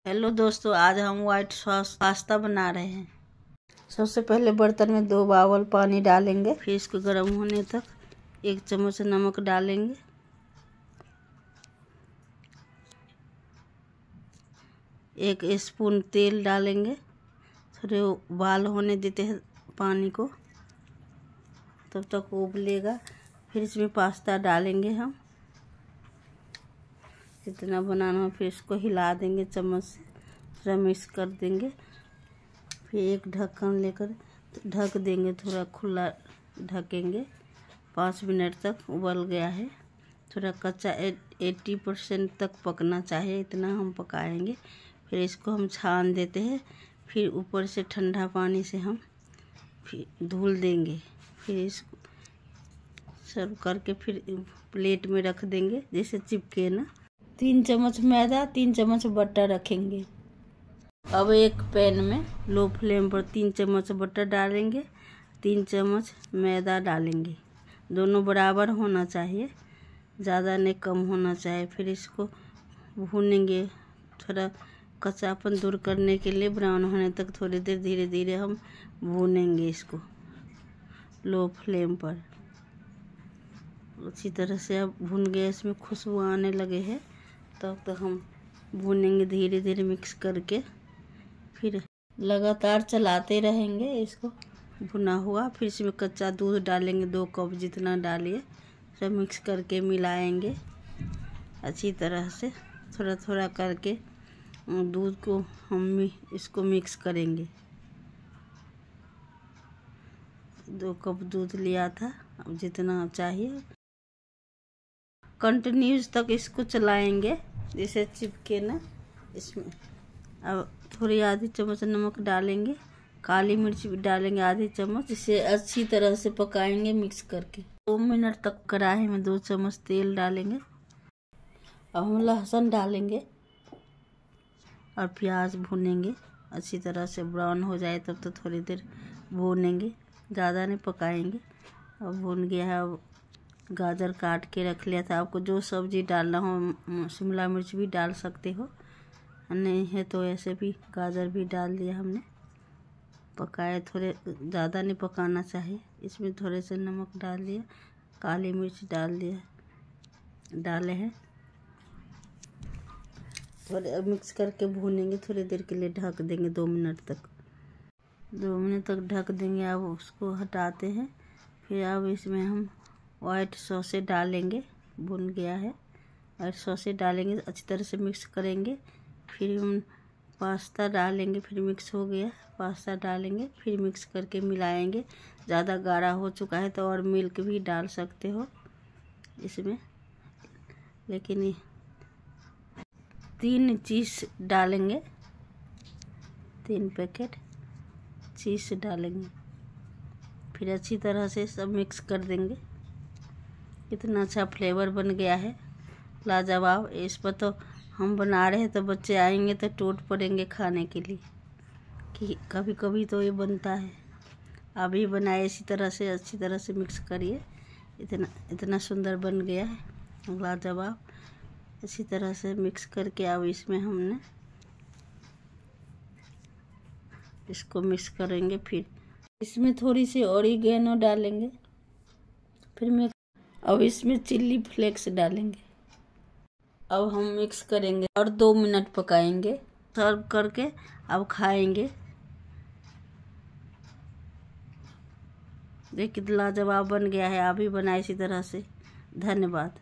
Hello दोस्तों, आज हम व्हाइट सॉस पास्ता बना रहे हैं। सबसे पहले बर्तन में 2 बावल पानी डालेंगे। फिर इसको गर्म होने तक 1 चम्मच नमक डालेंगे। एक स्पून तेल डालेंगे। थोड़े उबाल होने देते हैं पानी को, तब तक उबलेगा। फिर इसमें पास्ता डालेंगे हम, जितना बनाना हो। फिर इसको हिला देंगे चम्मच से, थोड़ा मिक्स कर देंगे। फिर एक ढक्कन लेकर ढक देंगे, थोड़ा खुला ढकेंगे। 5 मिनट तक उबल गया है। थोड़ा कच्चा 80% तक पकना चाहिए, इतना हम पकाएंगे। फिर इसको हम छान देते हैं। फिर ऊपर से ठंडा पानी से हम फिर धुल देंगे। फिर इसको सर्व करके फिर प्लेट में रख देंगे, जैसे चिपके ना। 3 चम्मच मैदा, 3 चम्मच बटर रखेंगे। अब एक पैन में लो फ्लेम पर 3 चम्मच बटर डालेंगे, 3 चम्मच मैदा डालेंगे। दोनों बराबर होना चाहिए, ज़्यादा नहीं कम होना चाहिए। फिर इसको भूनेंगे, थोड़ा कच्चापन दूर करने के लिए ब्राउन होने तक थोड़ी देर धीरे धीरे हम भूनेंगे इसको लो फ्लेम पर। अच्छी तरह से अब भून गया, इसमें खुशबू आने लगे हैं, तब तक हम भूनेंगे धीरे धीरे मिक्स करके। फिर लगातार चलाते रहेंगे इसको भुना हुआ। फिर इसमें कच्चा दूध डालेंगे, 2 कप जितना डालिए। सब मिक्स करके मिलाएंगे अच्छी तरह से। थोड़ा थोड़ा करके दूध को हम इसको मिक्स करेंगे। 2 कप दूध लिया था, अब जितना चाहिए। कंटिन्यूस तक इसको चलाएंगे, जैसे चिपके ना इसमें। अब थोड़ी आधी चम्मच नमक डालेंगे, काली मिर्च भी डालेंगे आधी चम्मच। इसे अच्छी तरह से पकाएंगे मिक्स करके। 2 मिनट तक कढ़ाई में 2 चम्मच तेल डालेंगे। अब हम लहसुन डालेंगे और प्याज भूनेंगे अच्छी तरह से। ब्राउन हो जाए तब तो थोड़ी देर भूनेंगे, ज़्यादा नहीं पकाएंगे। अब भून गया है। अब गाजर काट के रख लिया था। आपको जो सब्जी डालना हो, शिमला मिर्च भी डाल सकते हो, नहीं है तो ऐसे भी गाजर भी डाल दिया हमने। पकाए, थोड़े ज़्यादा नहीं पकाना चाहिए। इसमें थोड़े से नमक डाल दिया, काली मिर्च डाले हैं। थोड़े मिक्स करके भूनेंगे थोड़ी देर के लिए, ढक देंगे 2 मिनट तक। 2 मिनट तक ढक देंगे। अब उसको हटाते हैं। फिर अब इसमें हम व्हाइट सॉस डालेंगे, भुन गया है। व्हाइट सॉस डालेंगे, अच्छी तरह से मिक्स करेंगे। फिर हम पास्ता डालेंगे, फिर मिक्स हो गया। पास्ता डालेंगे, फिर मिक्स करके मिलाएंगे। ज़्यादा गाढ़ा हो चुका है तो और मिल्क भी डाल सकते हो इसमें, लेकिन 3 चीज़ डालेंगे, 3 पैकेट चीज़ डालेंगे। फिर अच्छी तरह से सब मिक्स कर देंगे। कितना अच्छा फ्लेवर बन गया है, लाजवाब। इस पर तो हम बना रहे हैं तो बच्चे आएंगे तो टूट पड़ेंगे खाने के लिए, कि कभी कभी तो ये बनता है। आप भी बनाए इसी तरह से, अच्छी तरह से मिक्स करिए। इतना सुंदर बन गया है, लाजवाब। इसी तरह से मिक्स करके अब इसमें हमने इसको मिक्स करेंगे। फिर इसमें थोड़ी सी ऑरिगेनो डालेंगे। फिर अब इसमें चिल्ली फ्लेक्स डालेंगे। अब हम मिक्स करेंगे और 2 मिनट पकाएंगे। सर्व करके अब खाएंगे। देखिए कितना लाजवाब बन गया है। आप भी बनाए इसी तरह से। धन्यवाद।